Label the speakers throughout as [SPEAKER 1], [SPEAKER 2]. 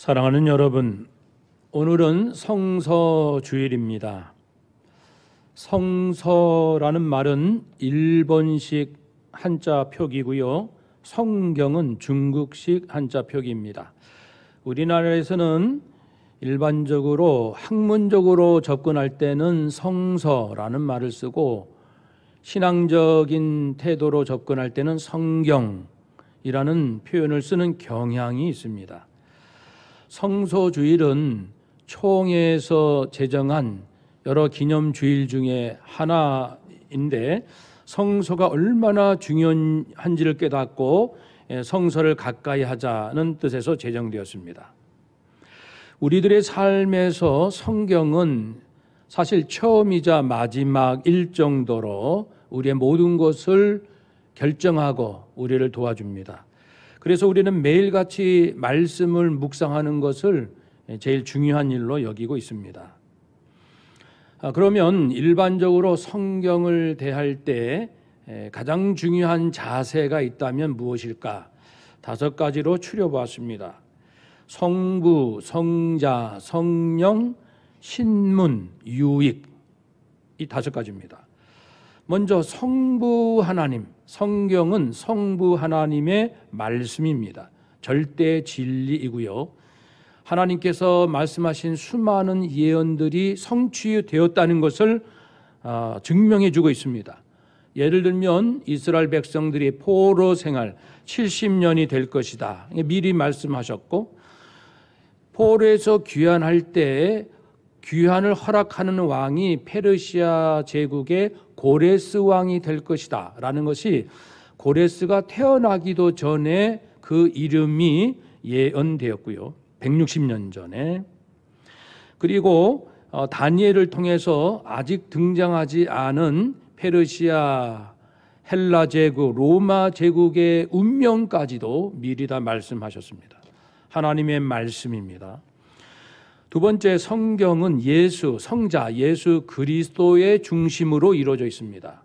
[SPEAKER 1] 사랑하는 여러분, 오늘은 성서주일입니다. 성서라는 말은 일본식 한자 표기고요. 성경은 중국식 한자 표기입니다. 우리나라에서는 일반적으로 학문적으로 접근할 때는 성서라는 말을 쓰고 신앙적인 태도로 접근할 때는 성경이라는 표현을 쓰는 경향이 있습니다. 성서주일은 총회에서 제정한 여러 기념주일 중에 하나인데 성서가 얼마나 중요한지를 깨닫고 성서를 가까이 하자는 뜻에서 제정되었습니다. 우리들의 삶에서 성경은 사실 처음이자 마지막일 정도로 우리의 모든 것을 결정하고 우리를 도와줍니다. 그래서 우리는 매일같이 말씀을 묵상하는 것을 제일 중요한 일로 여기고 있습니다. 그러면 일반적으로 성경을 대할 때 가장 중요한 자세가 있다면 무엇일까? 5가지로 추려보았습니다. 성부, 성자, 성령, 신문, 유익, 이 5가지입니다. 먼저 성부 하나님, 성경은 성부 하나님의 말씀입니다. 절대 진리이고요. 하나님께서 말씀하신 수많은 예언들이 성취되었다는 것을 증명해 주고 있습니다. 예를 들면 이스라엘 백성들이 포로 생활 70년이 될 것이다. 미리 말씀하셨고, 포로에서 귀환할 때 귀환을 허락하는 왕이 페르시아 제국의 고레스 왕이 될 것이다 라는 것이 고레스가 태어나기도 전에 그 이름이 예언되었고요. 160년 전에. 그리고 다니엘을 통해서 아직 등장하지 않은 페르시아, 헬라 제국, 로마 제국의 운명까지도 미리 다 말씀하셨습니다. 하나님의 말씀입니다. 두 번째, 성경은 예수, 성자, 예수 그리스도의 중심으로 이루어져 있습니다.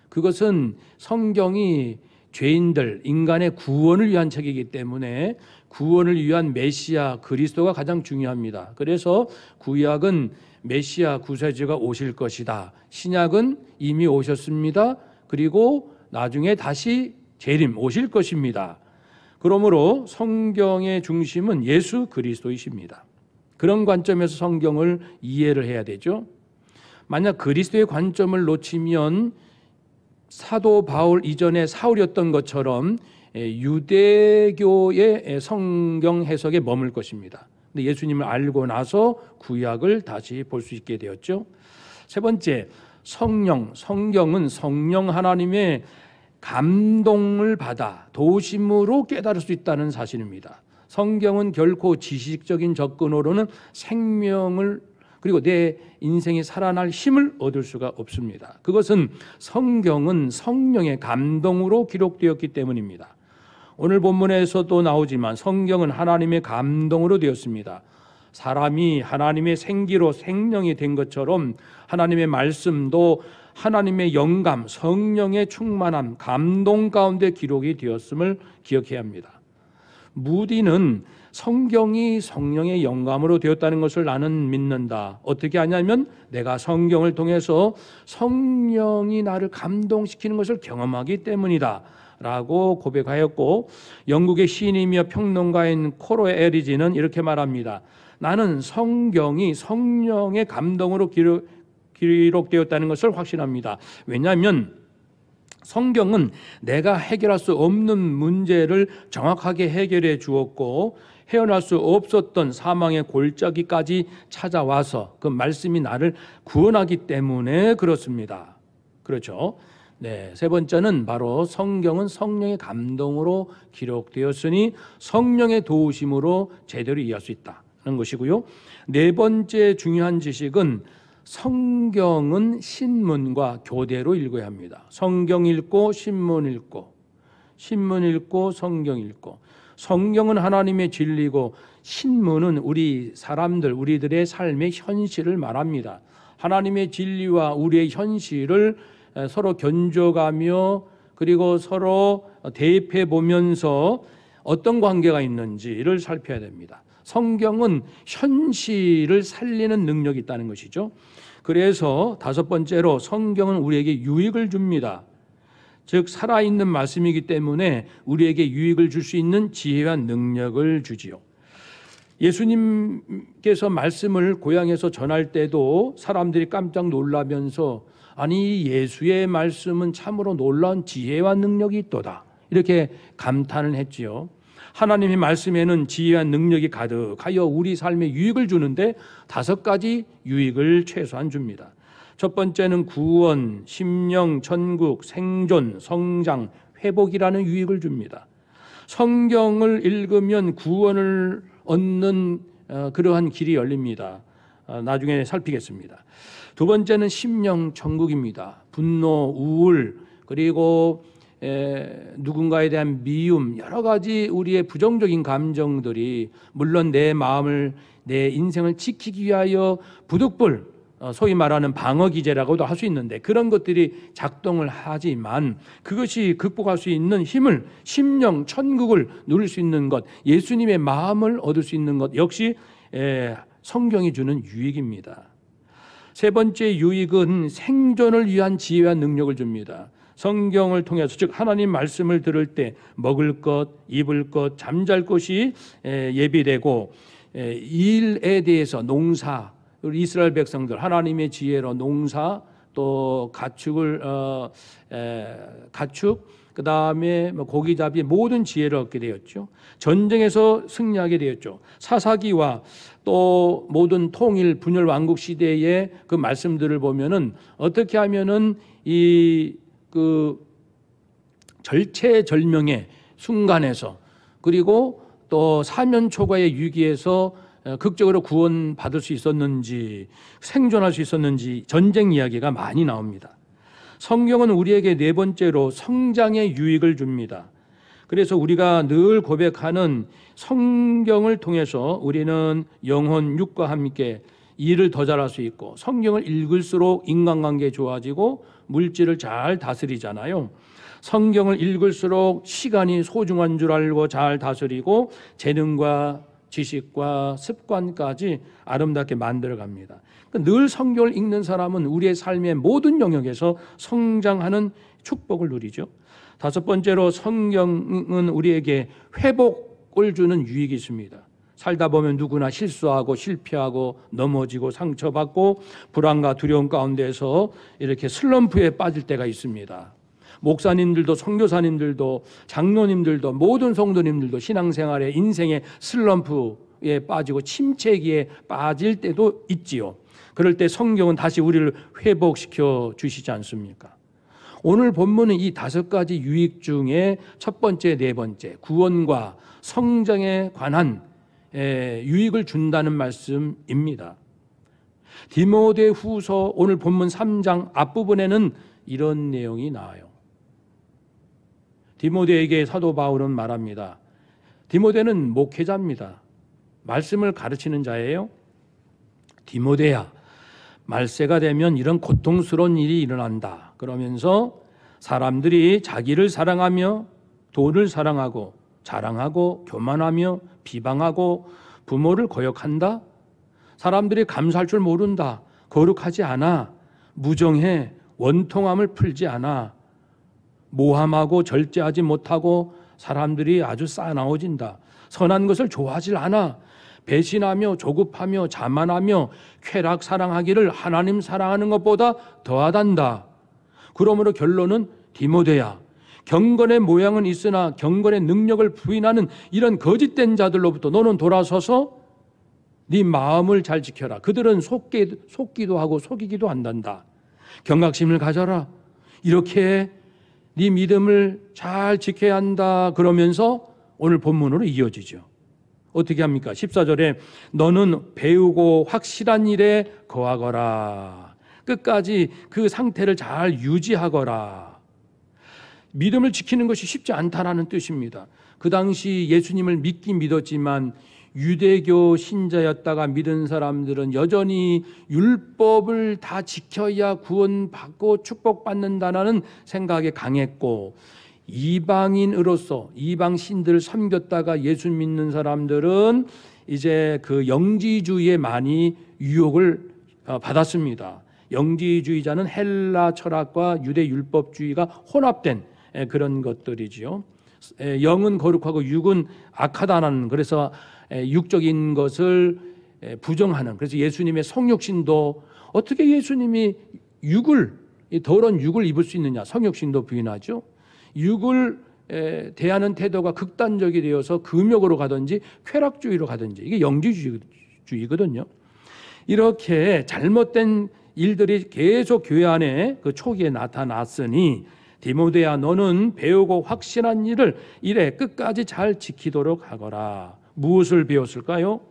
[SPEAKER 1] 그것은 성경이 죄인들, 인간의 구원을 위한 책이기 때문에 구원을 위한 메시아 그리스도가 가장 중요합니다. 그래서 구약은 메시아 구세주가 오실 것이다. 신약은 이미 오셨습니다. 그리고 나중에 다시 재림 오실 것입니다. 그러므로 성경의 중심은 예수 그리스도이십니다. 그런 관점에서 성경을 이해를 해야 되죠. 만약 그리스도의 관점을 놓치면 사도 바울 이전에 사울이었던 것처럼 유대교의 성경 해석에 머물 것입니다. 근데 예수님을 알고 나서 구약을 다시 볼 수 있게 되었죠. 세 번째, 성령, 성경은 성령 하나님의 감동을 받아 도심으로 깨달을 수 있다는 사실입니다. 성경은 결코 지식적인 접근으로는 생명을 그리고 내 인생이 살아날 힘을 얻을 수가 없습니다. 그것은 성경은 성령의 감동으로 기록되었기 때문입니다. 오늘 본문에서도 나오지만 성경은 하나님의 감동으로 되었습니다. 사람이 하나님의 생기로 생명이 된 것처럼 하나님의 말씀도 하나님의 영감, 성령의 충만함, 감동 가운데 기록이 되었음을 기억해야 합니다. 무디는 성경이 성령의 영감으로 되었다는 것을 나는 믿는다. 어떻게 하냐면 내가 성경을 통해서 성령이 나를 감동시키는 것을 경험하기 때문이다 라고 고백하였고, 영국의 시인이며 평론가인 코로 에리지는 이렇게 말합니다. 나는 성경이 성령의 감동으로 기록되었다는 것을 확신합니다. 왜냐하면 성경은 내가 해결할 수 없는 문제를 정확하게 해결해 주었고, 헤어날 수 없었던 사망의 골짜기까지 찾아와서 그 말씀이 나를 구원하기 때문에 그렇습니다. 그렇죠? 네, 세 번째는 바로 성경은 성령의 감동으로 기록되었으니 성령의 도우심으로 제대로 이해할 수 있다는 것이고요. 네 번째 중요한 지식은 성경은 신문과 교대로 읽어야 합니다. 성경 읽고 신문 읽고, 신문 읽고 성경 읽고. 성경은 하나님의 진리고 신문은 우리 사람들, 우리들의 삶의 현실을 말합니다. 하나님의 진리와 우리의 현실을 서로 견줘가며 그리고 서로 대입해 보면서 어떤 관계가 있는지를 살펴야 됩니다. 성경은 현실을 살리는 능력이 있다는 것이죠. 그래서 다섯 번째로 성경은 우리에게 유익을 줍니다. 즉 살아있는 말씀이기 때문에 우리에게 유익을 줄 수 있는 지혜와 능력을 주지요. 예수님께서 말씀을 고향에서 전할 때도 사람들이 깜짝 놀라면서 아니 예수의 말씀은 참으로 놀라운 지혜와 능력이 있도다 이렇게 감탄을 했지요. 하나님의 말씀에는 지혜와 능력이 가득하여 우리 삶에 유익을 주는데 다섯 가지 유익을 최소한 줍니다. 첫 번째는 구원, 심령, 천국, 생존, 성장, 회복이라는 유익을 줍니다. 성경을 읽으면 구원을 얻는 그러한 길이 열립니다. 나중에 살피겠습니다. 두 번째는 심령 천국입니다. 분노, 우울, 그리고 누군가에 대한 미움, 여러 가지 우리의 부정적인 감정들이 물론 내 마음을, 내 인생을 지키기 위하여 부득불, 소위 말하는 방어기제라고도 할 수 있는데 그런 것들이 작동을 하지만 그것이 극복할 수 있는 힘을, 심령, 천국을 누릴 수 있는 것, 예수님의 마음을 얻을 수 있는 것 역시 성경이 주는 유익입니다. 세 번째 유익은 생존을 위한 지혜와 능력을 줍니다. 성경을 통해서 즉 하나님 말씀을 들을 때 먹을 것, 입을 것, 잠잘 곳이 예비되고 일에 대해서 농사, 우리 이스라엘 백성들 하나님의 지혜로 농사 또 가축 그다음에 고기잡이 모든 지혜를 얻게 되었죠. 전쟁에서 승리하게 되었죠. 사사기와 또 모든 통일 분열 왕국 시대의 그 말씀들을 보면은 어떻게 하면은 그 절체절명의 순간에서 그리고 또 사면 초과의 위기에서 극적으로 구원받을 수 있었는지 생존할 수 있었는지 전쟁 이야기가 많이 나옵니다. 성경은 우리에게 네 번째로 성장의 유익을 줍니다. 그래서 우리가 늘 고백하는 성경을 통해서 우리는 영혼, 육과 함께 일을 더 잘할 수 있고 성경을 읽을수록 인간관계 좋아지고 물질을 잘 다스리잖아요. 성경을 읽을수록 시간이 소중한 줄 알고 잘 다스리고 재능과 지식과 습관까지 아름답게 만들어갑니다. 늘 성경을 읽는 사람은 우리의 삶의 모든 영역에서 성장하는 축복을 누리죠. 다섯 번째로 성경은 우리에게 회복을 주는 유익이 있습니다. 살다 보면 누구나 실수하고 실패하고 넘어지고 상처받고 불안과 두려움 가운데서 이렇게 슬럼프에 빠질 때가 있습니다. 목사님들도 선교사님들도 장로님들도 모든 성도님들도 신앙생활에 인생의 슬럼프에 빠지고 침체기에 빠질 때도 있지요. 그럴 때 성경은 다시 우리를 회복시켜 주시지 않습니까? 오늘 본문은 이 다섯 가지 유익 중에 첫 번째, 네 번째 구원과 성장에 관한 유익을 준다는 말씀입니다. 디모데후서 오늘 본문 3장 앞부분에는 이런 내용이 나와요. 디모데에게 사도 바울은 말합니다. 디모데는 목회자입니다. 말씀을 가르치는 자예요. 디모데야, 말세가 되면 이런 고통스러운 일이 일어난다. 그러면서 사람들이 자기를 사랑하며 돈을 사랑하고 자랑하고 교만하며 비방하고 부모를 거역한다. 사람들이 감사할 줄 모른다. 거룩하지 않아. 무정해. 원통함을 풀지 않아. 모함하고 절제하지 못하고 사람들이 아주 싸나워진다. 선한 것을 좋아하지 않아. 배신하며 조급하며 자만하며 쾌락 사랑하기를 하나님 사랑하는 것보다 더하단다. 그러므로 결론은 디모데야, 경건의 모양은 있으나 경건의 능력을 부인하는 이런 거짓된 자들로부터 너는 돌아서서 네 마음을 잘 지켜라. 그들은 속기도 하고 속이기도 한단다. 경각심을 가져라. 이렇게 네 믿음을 잘 지켜야 한다. 그러면서 오늘 본문으로 이어지죠. 어떻게 합니까? 14절에 너는 배우고 확실한 일에 거하거라. 끝까지 그 상태를 잘 유지하거라. 믿음을 지키는 것이 쉽지 않다라는 뜻입니다. 그 당시 예수님을 믿긴 믿었지만 유대교 신자였다가 믿은 사람들은 여전히 율법을 다 지켜야 구원받고 축복받는다는 생각에 강했고 이방인으로서 이방 신들을 섬겼다가 예수 믿는 사람들은 이제 그 영지주의에 많이 유혹을 받았습니다. 영지주의자는 헬라 철학과 유대 율법주의가 혼합된 그런 것들이지요. 영은 거룩하고 육은 악하다는, 그래서 육적인 것을 부정하는, 그래서 예수님의 성육신도 어떻게 예수님이 더러운 육을 입을 수 있느냐, 성육신도 부인하죠. 육을 대하는 태도가 극단적이 되어서 금욕으로 가든지 쾌락주의로 가든지, 이게 영지주의거든요. 이렇게 잘못된 일들이 계속 교회 안에 그 초기에 나타났으니 디모데야, 너는 배우고 확신한 일을 이래 끝까지 잘 지키도록 하거라. 무엇을 배웠을까요?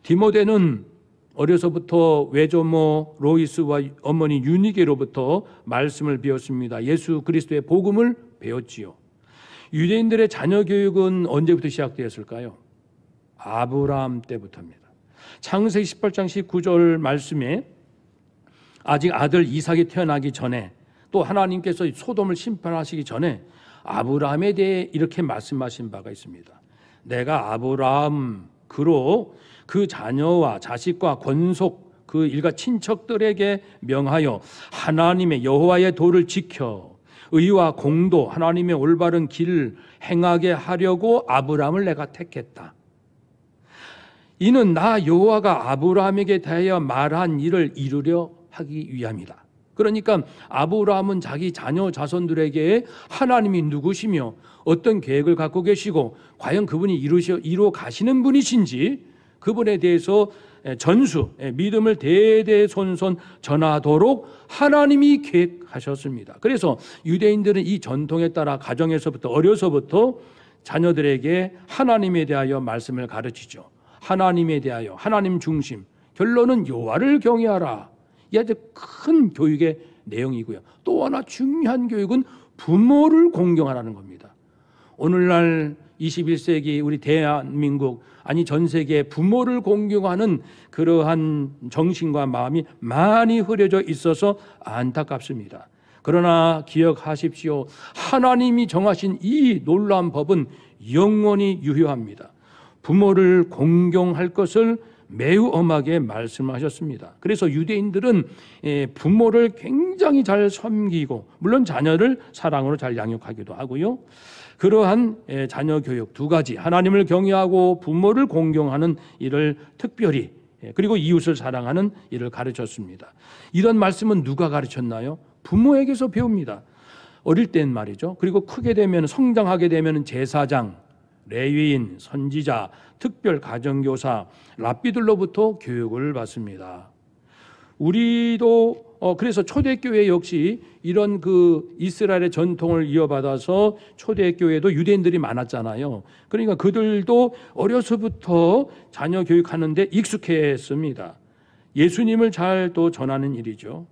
[SPEAKER 1] 디모데는 어려서부터 외조모 로이스와 어머니 유니게로부터 말씀을 배웠습니다. 예수 그리스도의 복음을 배웠지요. 유대인들의 자녀 교육은 언제부터 시작되었을까요? 아브라함 때부터입니다. 창세기 18장 19절 말씀에 아직 아들 이삭이 태어나기 전에, 또 하나님께서 소돔을 심판하시기 전에 아브라함에 대해 이렇게 말씀하신 바가 있습니다. 내가 아브라함 그로 그 자녀와 자식과 권속 그 일가 친척들에게 명하여 하나님의 여호와의 도를 지켜 의와 공도 하나님의 올바른 길을 행하게 하려고 아브라함을 내가 택했다. 이는 나 여호와가 아브라함에게 대하여 말한 일을 이루려 하기 위함이다. 그러니까 아브라함은 자기 자녀 자손들에게 하나님이 누구시며 어떤 계획을 갖고 계시고 과연 그분이 이루어 가시는 분이신지 그분에 대해서 믿음을 대대손손 전하도록 하나님이 계획하셨습니다. 그래서 유대인들은 이 전통에 따라 가정에서부터 어려서부터 자녀들에게 하나님에 대하여 말씀을 가르치죠. 하나님에 대하여, 하나님 중심, 결론은 여호와를 경외하라. 이 아주 큰 교육의 내용이고요. 또 하나 중요한 교육은 부모를 공경하라는 겁니다. 오늘날 21세기 우리 대한민국, 아니 전 세계에 부모를 공경하는 그러한 정신과 마음이 많이 흐려져 있어서 안타깝습니다. 그러나 기억하십시오. 하나님이 정하신 이 놀라운 법은 영원히 유효합니다. 부모를 공경할 것을 매우 엄하게 말씀하셨습니다. 그래서 유대인들은 부모를 굉장히 잘 섬기고, 물론 자녀를 사랑으로 잘 양육하기도 하고요. 그러한 자녀 교육 두 가지, 하나님을 경외하고 부모를 공경하는 일을 특별히, 그리고 이웃을 사랑하는 일을 가르쳤습니다. 이런 말씀은 누가 가르쳤나요? 부모에게서 배웁니다. 어릴 땐 말이죠. 그리고 크게 되면, 성장하게 되면 제사장, 레위인, 선지자, 특별 가정교사, 랍비들로부터 교육을 받습니다. 우리도 그래서 초대교회 역시 이런 그 이스라엘의 전통을 이어받아서 초대교회도 유대인들이 많았잖아요. 그러니까 그들도 어려서부터 자녀 교육하는데 익숙했습니다. 예수님을 잘 또 전하는 일이죠.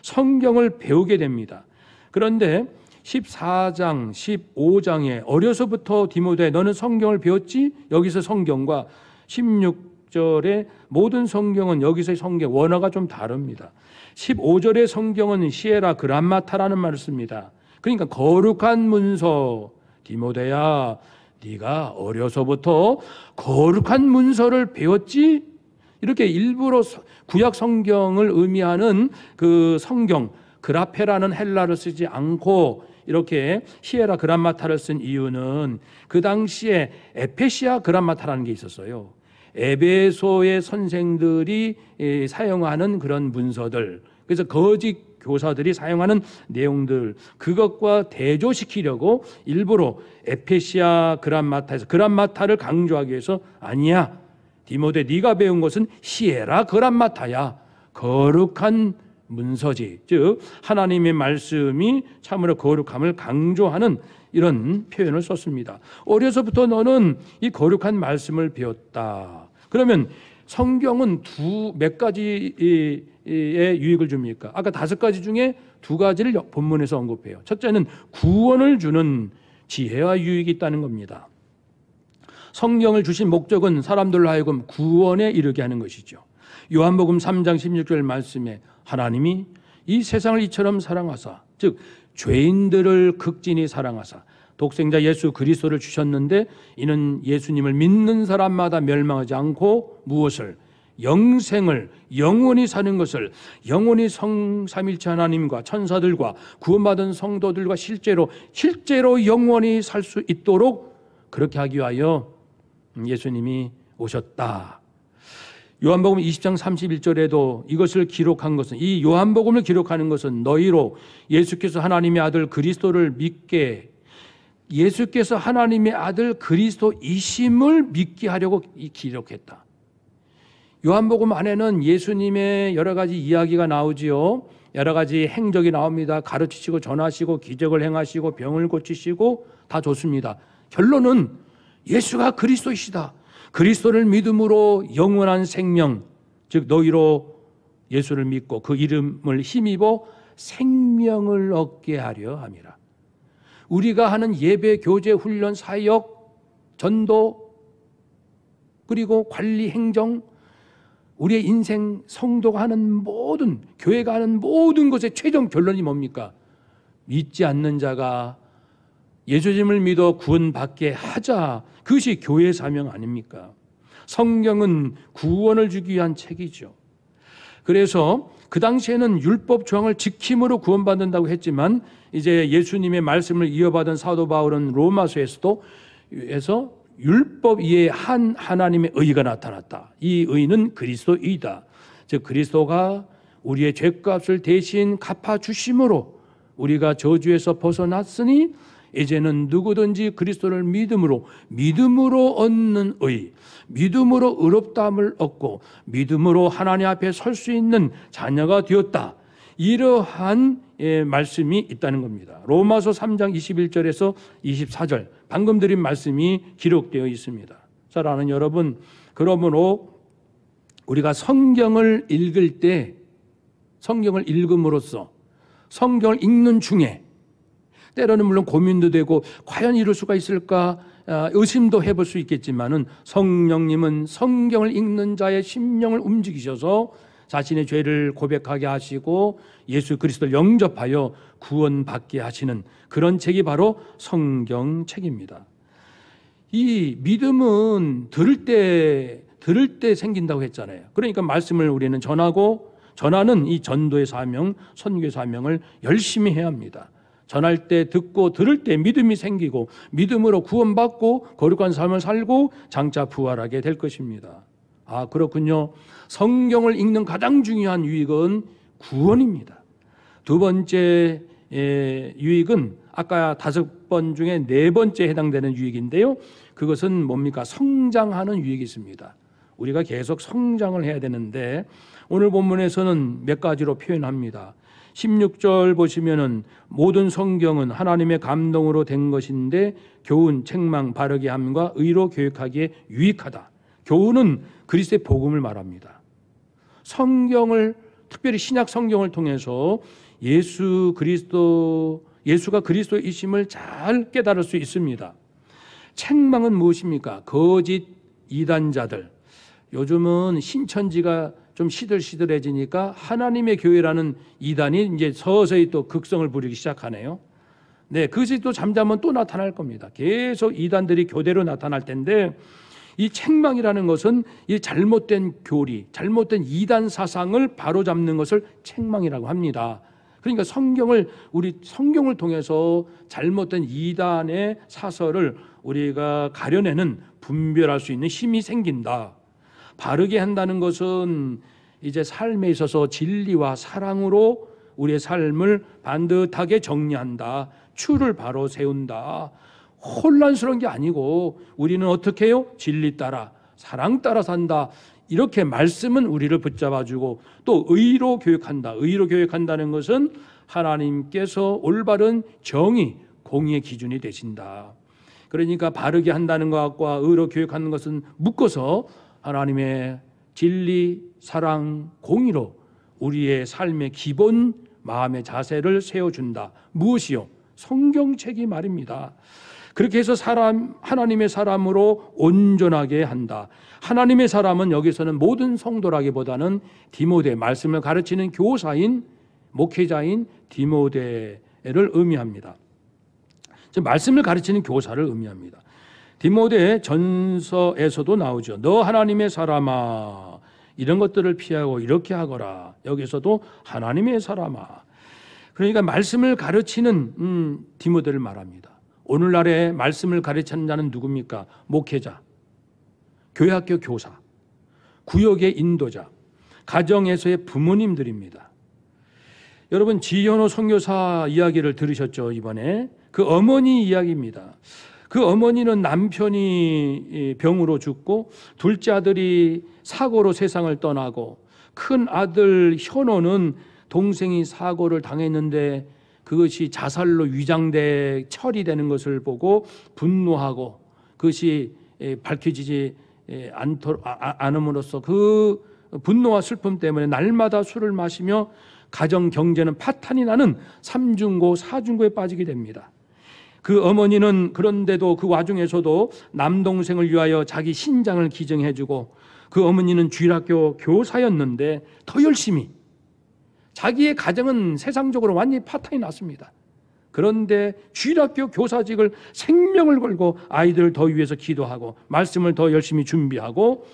[SPEAKER 1] 성경을 배우게 됩니다. 그런데 14장, 15장에 어려서부터 디모데 너는 성경을 배웠지? 여기서 성경과 16절의 모든 성경은, 여기서의 성경 원어가 좀 다릅니다. 15절의 성경은 시에라 그람마타라는 말을 씁니다. 그러니까 거룩한 문서. 디모데야, 네가 어려서부터 거룩한 문서를 배웠지? 이렇게 일부러 구약 성경을 의미하는 그 성경 그라페라는 헬라를 쓰지 않고 이렇게 시에라 그람마타를 쓴 이유는 그 당시에 에페시아 그람마타라는 게 있었어요. 에베소의 선생들이 사용하는 그런 문서들, 그래서 거짓 교사들이 사용하는 내용들, 그것과 대조시키려고 일부러 에페시아 그람마타에서 그람마타를 강조하기 위해서, 아니야, 디모데 네가 배운 것은 시에라 그람마타야, 거룩한 문서지. 즉 하나님의 말씀이 참으로 거룩함을 강조하는 이런 표현을 썼습니다. 어려서부터 너는 이 거룩한 말씀을 배웠다. 그러면 성경은 몇 가지의 유익을 줍니까? 아까 5가지 중에 2가지를 본문에서 언급해요. 첫째는 구원을 주는 지혜와 유익이 있다는 겁니다. 성경을 주신 목적은 사람들로 하여금 구원에 이르게 하는 것이죠. 요한복음 3장 16절 말씀에 하나님이 이 세상을 이처럼 사랑하사, 즉 죄인들을 극진히 사랑하사 독생자 예수 그리스도를 주셨는데 이는 예수님을 믿는 사람마다 멸망하지 않고 무엇을? 영생을, 영원히 사는 것을, 영원히 성삼일체 하나님과 천사들과 구원받은 성도들과 실제로 영원히 살 수 있도록 그렇게 하기 위하여 예수님이 오셨다. 요한복음 20장 31절에도 이것을 기록한 것은, 이 요한복음을 기록하는 것은 너희로 예수께서 하나님의 아들 그리스도를 믿게, 예수께서 하나님의 아들 그리스도이심을 믿게 하려고 기록했다. 요한복음 안에는 예수님의 여러 가지 이야기가 나오지요. 여러 가지 행적이 나옵니다. 가르치시고 전하시고 기적을 행하시고 병을 고치시고 다 좋습니다. 결론은 예수가 그리스도이시다. 그리스도를 믿음으로 영원한 생명, 즉 너희로 예수를 믿고 그 이름을 힘입어 생명을 얻게 하려 함이라. 우리가 하는 예배, 교제, 훈련, 사역, 전도, 그리고 관리, 행정, 우리의 인생, 성도가 하는 모든, 교회가 하는 모든 것의 최종 결론이 뭡니까? 믿지 않는 자가 예수님을 믿어 구원받게 하자. 그것이 교회의 사명 아닙니까? 성경은 구원을 주기 위한 책이죠. 그래서 그 당시에는 율법 조항을 지킴으로 구원받는다고 했지만 이제 예수님의 말씀을 이어받은 사도 바울은 로마서에서도 율법 위에 한 하나님의 의가 나타났다. 이 의는 그리스도이다. 즉 그리스도가 우리의 죄값을 대신 갚아주심으로 우리가 저주에서 벗어났으니 이제는 누구든지 그리스도를 믿음으로 얻는 의, 믿음으로 의롭다함을 얻고 믿음으로 하나님 앞에 설 수 있는 자녀가 되었다. 이러한 말씀이 있다는 겁니다. 로마서 3장 21절에서 24절 방금 드린 말씀이 기록되어 있습니다. 사랑하는 여러분, 그러므로 우리가 성경을 읽을 때, 성경을 읽음으로써, 성경을 읽는 중에 때로는 물론 고민도 되고 과연 이럴 수가 있을까 의심도 해볼 수 있겠지만은 성령님은 성경을 읽는 자의 심령을 움직이셔서 자신의 죄를 고백하게 하시고 예수 그리스도를 영접하여 구원받게 하시는 그런 책이 바로 성경책입니다. 이 믿음은 들을 때 생긴다고 했잖아요. 그러니까 말씀을 우리는 전하는 이 전도의 사명, 선교의 사명을 열심히 해야 합니다. 전할 때, 듣고 들을 때 믿음이 생기고 믿음으로 구원받고 거룩한 삶을 살고 장차 부활하게 될 것입니다. 아, 그렇군요. 성경을 읽는 가장 중요한 유익은 구원입니다. 두 번째 유익은 아까 5번 중에 4번째 해당되는 유익인데요. 그것은 뭡니까? 성장하는 유익이 있습니다. 우리가 계속 성장을 해야 되는데 오늘 본문에서는 몇 가지로 표현합니다. 16절 보시면은 모든 성경은 하나님의 감동으로 된 것인데 교훈, 책망, 바르게 함과 의로 교육하기에 유익하다. 교훈은 그리스도의 복음을 말합니다. 성경을, 특별히 신약 성경을 통해서 예수가 그리스도이심을 잘 깨달을 수 있습니다. 책망은 무엇입니까? 거짓 이단자들. 요즘은 신천지가 좀 시들시들해지니까 하나님의 교회라는 이단이 이제 서서히 또 극성을 부리기 시작하네요. 네, 그것이 또 잠잠은 또 나타날 겁니다. 계속 이단들이 교대로 나타날 텐데 이 책망이라는 것은 이 잘못된 교리, 잘못된 이단 사상을 바로잡는 것을 책망이라고 합니다. 그러니까 우리 성경을 통해서 잘못된 이단의 사설을 우리가 가려내는, 분별할 수 있는 힘이 생긴다. 바르게 한다는 것은 이제 삶에 있어서 진리와 사랑으로 우리의 삶을 반듯하게 정리한다. 추를 바로 세운다. 혼란스러운 게 아니고 우리는 어떻게 해요? 진리 따라, 사랑 따라 산다. 이렇게 말씀은 우리를 붙잡아주고 또 의로 교육한다. 의로 교육한다는 것은 하나님께서 올바른 정의, 공의의 기준이 되신다. 그러니까 바르게 한다는 것과 의로 교육하는 것은 묶어서 하나님의 진리, 사랑, 공의로 우리의 삶의 기본 마음의 자세를 세워준다. 무엇이요? 성경책이 말입니다. 그렇게 해서 하나님의 사람으로 온전하게 한다. 하나님의 사람은 여기서는 모든 성도라기보다는 디모데, 말씀을 가르치는 교사인, 목회자인 디모데를 의미합니다. 즉 말씀을 가르치는 교사를 의미합니다. 디모데 전서에서도 나오죠. 너 하나님의 사람아 이런 것들을 피하고 이렇게 하거라. 여기서도 하나님의 사람아. 그러니까 말씀을 가르치는 디모데를 말합니다. 오늘날에 말씀을 가르치는 자는 누굽니까? 목회자, 교회학교 교사, 구역의 인도자, 가정에서의 부모님들입니다. 여러분 지현호 선교사 이야기를 들으셨죠? 이번에 그 어머니 이야기입니다. 그 어머니는 남편이 병으로 죽고 둘째 아들이 사고로 세상을 떠나고 큰 아들 현호는 동생이 사고를 당했는데 그것이 자살로 위장돼 처리되는 것을 보고 분노하고 그것이 밝혀지지 않음으로써 그 분노와 슬픔 때문에 날마다 술을 마시며 가정 경제는 파탄이 나는 삼중고 사중고에 빠지게 됩니다. 그 어머니는 그런데도 그 와중에서도 남동생을 위하여 자기 신장을 기증해주고 그 어머니는 주일학교 교사였는데 더 열심히 자기의 가정은 세상적으로 완전히 파탄이 났습니다. 그런데 주일학교 교사직을 생명을 걸고 아이들을 더 위해서 기도하고 말씀을 더 열심히 준비하고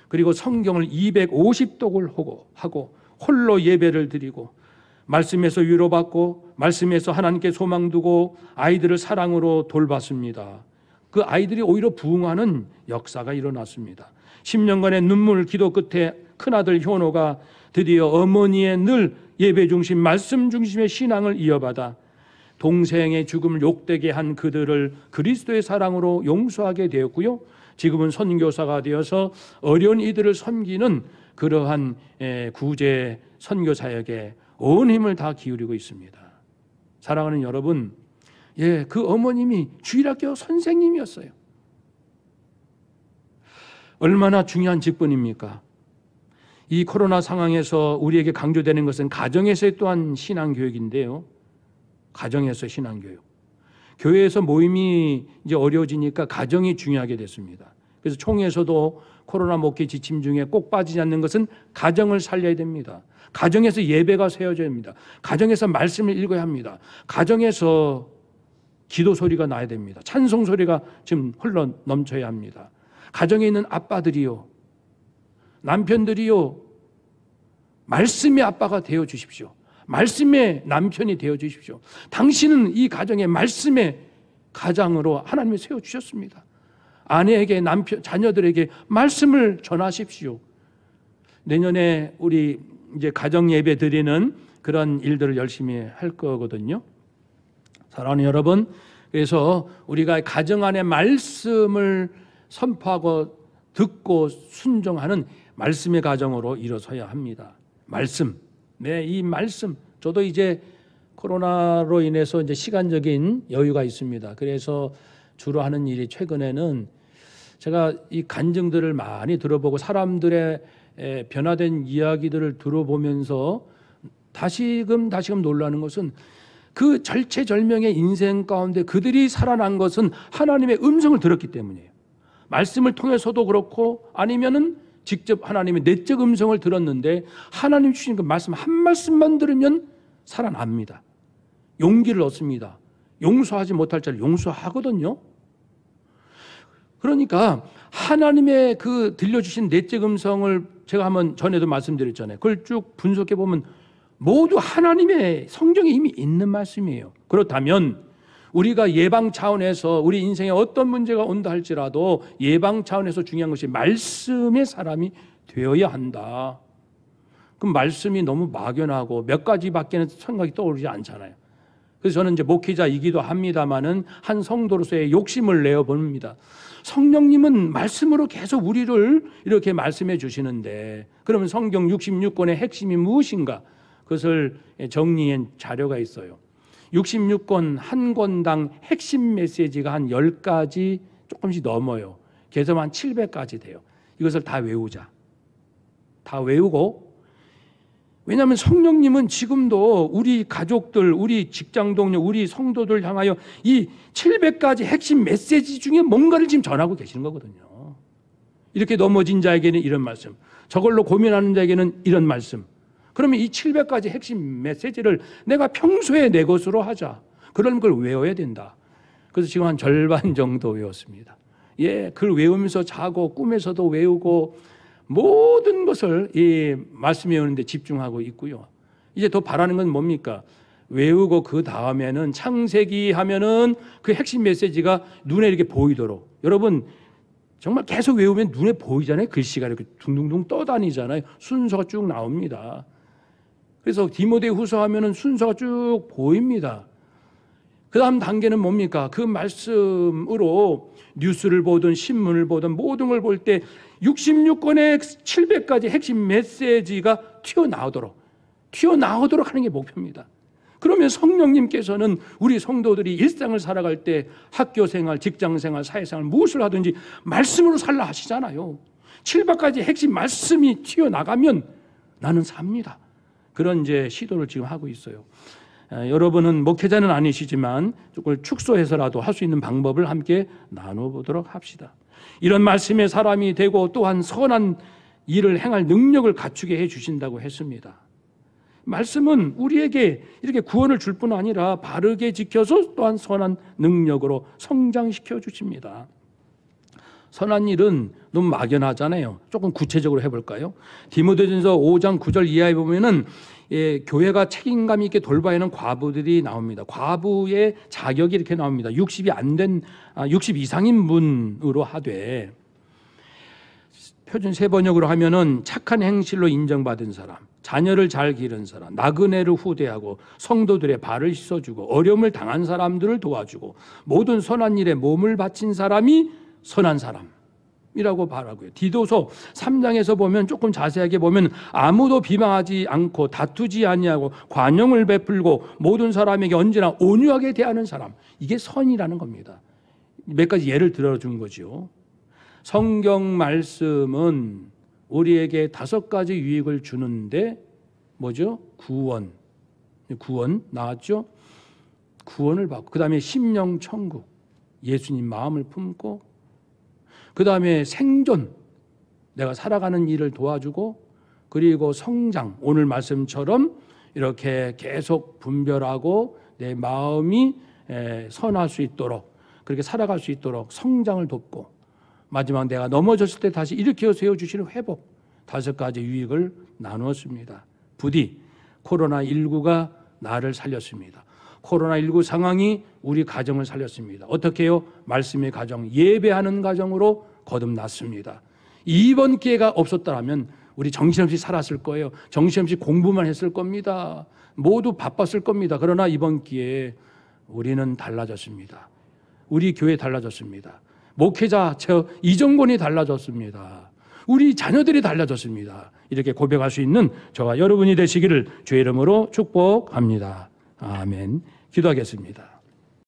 [SPEAKER 1] 그리고 성경을 250독을 하고 홀로 예배를 드리고 말씀에서 위로받고 말씀에서 하나님께 소망 두고 아이들을 사랑으로 돌봤습니다. 그 아이들이 오히려 부흥하는 역사가 일어났습니다. 10년간의 눈물 기도 끝에 큰아들 현호가 드디어 어머니의 늘 예배 중심 말씀 중심의 신앙을 이어받아 동생의 죽음을 욕되게 한 그들을 그리스도의 사랑으로 용서하게 되었고요. 지금은 선교사가 되어서 어려운 이들을 섬기는 그러한 구제 선교사역에 온 힘을 다 기울이고 있습니다. 사랑하는 여러분, 그 어머님이 주일학교 선생님이었어요. 얼마나 중요한 직분입니까? 이 코로나 상황에서 우리에게 강조되는 것은 가정에서의 또한 신앙교육인데요. 가정에서 신앙교육. 교회에서 모임이 이제 어려워지니까 가정이 중요하게 됐습니다. 그래서 총회에서도 코로나 목회 지침 중에 꼭 빠지지 않는 것은 가정을 살려야 됩니다. 가정에서 예배가 세워져야 합니다. 가정에서 말씀을 읽어야 합니다. 가정에서 기도 소리가 나야 됩니다. 찬송 소리가 지금 흘러 넘쳐야 합니다. 가정에 있는 아빠들이요, 남편들이요, 말씀의 아빠가 되어 주십시오. 말씀의 남편이 되어 주십시오. 당신은 이 가정의 말씀의 가장으로 하나님이 세워 주셨습니다. 아내에게 남편, 자녀들에게 말씀을 전하십시오. 내년에 우리 이제 가정 예배 드리는 그런 일들을 열심히 할 거거든요. 사랑하는 여러분, 그래서 우리가 가정 안에 말씀을 선포하고 듣고 순종하는 말씀의 가정으로 일어서야 합니다. 말씀. 네, 이 말씀. 저도 이제 코로나로 인해서 이제 시간적인 여유가 있습니다. 그래서 주로 하는 일이 최근에는 제가 이 간증들을 많이 들어보고 사람들의 변화된 이야기들을 들어보면서 다시금 놀라는 것은 그 절체절명의 인생 가운데 그들이 살아난 것은 하나님의 음성을 들었기 때문이에요. 말씀을 통해서도 그렇고 아니면은 직접 하나님의 내적 음성을 들었는데 하나님 주신 그 말씀 한 말씀만 들으면 살아납니다. 용기를 얻습니다. 용서하지 못할 자를 용서하거든요. 그러니까 하나님의 그 들려주신 내적 음성을 제가 한번 전에도 말씀드렸잖아요. 그걸 쭉 분석해 보면 모두 하나님의 성경에 이미 있는 말씀이에요. 그렇다면 우리가 예방 차원에서 우리 인생에 어떤 문제가 온다 할지라도 예방 차원에서 중요한 것이 말씀의 사람이 되어야 한다. 그럼 말씀이 너무 막연하고 몇 가지밖에는 생각이 떠오르지 않잖아요. 그래서 저는 이제 목회자이기도 합니다만은 한 성도로서의 욕심을 내어 봅니다. 성령님은 말씀으로 계속 우리를 이렇게 말씀해 주시는데 그러면 성경 66권의 핵심이 무엇인가? 그것을 정리한 자료가 있어요. 66권 한 권당 핵심 메시지가 한 10가지 조금씩 넘어요. 개점 한 700가지 돼요. 이것을 다 외우자. 다 외우고, 왜냐하면 성령님은 지금도 우리 가족들, 우리 직장 동료, 우리 성도들 향하여 이 700가지 핵심 메시지 중에 뭔가를 지금 전하고 계시는 거거든요. 이렇게 넘어진 자에게는 이런 말씀, 저걸로 고민하는 자에게는 이런 말씀. 그러면 이 700가지 핵심 메시지를 내가 평소에 내 것으로 하자. 그런 걸 외워야 된다. 그래서 지금 한 절반 정도 외웠습니다. 예, 그걸 외우면서 자고 꿈에서도 외우고 모든 것을 이 말씀 외우는데 집중하고 있고요. 이제 더 바라는 건 뭡니까? 외우고 그 다음에는 창세기 하면은 그 핵심 메시지가 눈에 이렇게 보이도록, 여러분 정말 계속 외우면 눈에 보이잖아요. 글씨가 이렇게 둥둥둥 떠다니잖아요. 순서가 쭉 나옵니다. 그래서 디모데후서 하면은 순서가 쭉 보입니다. 그 다음 단계는 뭡니까? 그 말씀으로 뉴스를 보든 신문을 보든 모든 걸 볼 때 66권의 700가지 핵심 메시지가 튀어나오도록 하는 게 목표입니다. 그러면 성령님께서는 우리 성도들이 일상을 살아갈 때 학교생활, 직장생활, 사회생활 무엇을 하든지 말씀으로 살라 하시잖아요. 700가지 핵심 말씀이 튀어나가면 나는 삽니다. 그런 이제 시도를 지금 하고 있어요. 여러분은 목회자는 아니시지만 그걸 축소해서라도 할 수 있는 방법을 함께 나눠보도록 합시다. 이런 말씀의 사람이 되고 또한 선한 일을 행할 능력을 갖추게 해주신다고 했습니다. 말씀은 우리에게 이렇게 구원을 줄 뿐 아니라 바르게 지켜서 또한 선한 능력으로 성장시켜 주십니다. 선한 일은 너무 막연하잖아요. 조금 구체적으로 해볼까요? 디모데전서 5장 9절 이하에 보면은 교회가 책임감 있게 돌봐야 하는 과부들이 나옵니다. 과부의 자격이 이렇게 나옵니다. 60 이상인 분으로 하되, 표준 세번역으로 하면은 착한 행실로 인정받은 사람, 자녀를 잘 기른 사람, 나그네를 후대하고 성도들의 발을 씻어주고 어려움을 당한 사람들을 도와주고 모든 선한 일에 몸을 바친 사람이 선한 사람이라고 말하고요. 디도서 3장에서 보면 조금 자세하게 보면 아무도 비방하지 않고 다투지 아니하고 관용을 베풀고 모든 사람에게 언제나 온유하게 대하는 사람, 이게 선이라는 겁니다. 몇 가지 예를 들어준 거죠. 성경 말씀은 우리에게 5가지 유익을 주는데 뭐죠? 구원 나왔죠? 구원을 받고, 그 다음에 심령 천국, 예수님 마음을 품고, 그 다음에 생존, 내가 살아가는 일을 도와주고, 그리고 성장, 오늘 말씀처럼 이렇게 계속 분별하고 내 마음이 선할 수 있도록, 그렇게 살아갈 수 있도록 성장을 돕고, 마지막 내가 넘어졌을 때 다시 일으켜 세워주시는 회복, 5가지 유익을 나누었습니다. 부디 코로나19가 나를 살렸습니다. 코로나19 상황이 우리 가정을 살렸습니다. 어떻게 해요? 말씀의 가정, 예배하는 가정으로 거듭났습니다. 이번 기회가 없었다면 우리 정신없이 살았을 거예요. 정신없이 공부만 했을 겁니다. 모두 바빴을 겁니다. 그러나 이번 기회에 우리는 달라졌습니다. 우리 교회 달라졌습니다. 목회자 이정권이 달라졌습니다. 우리 자녀들이 달라졌습니다. 이렇게 고백할 수 있는 저와 여러분이 되시기를 주의 이름으로 축복합니다. 아멘. 기도하겠습니다.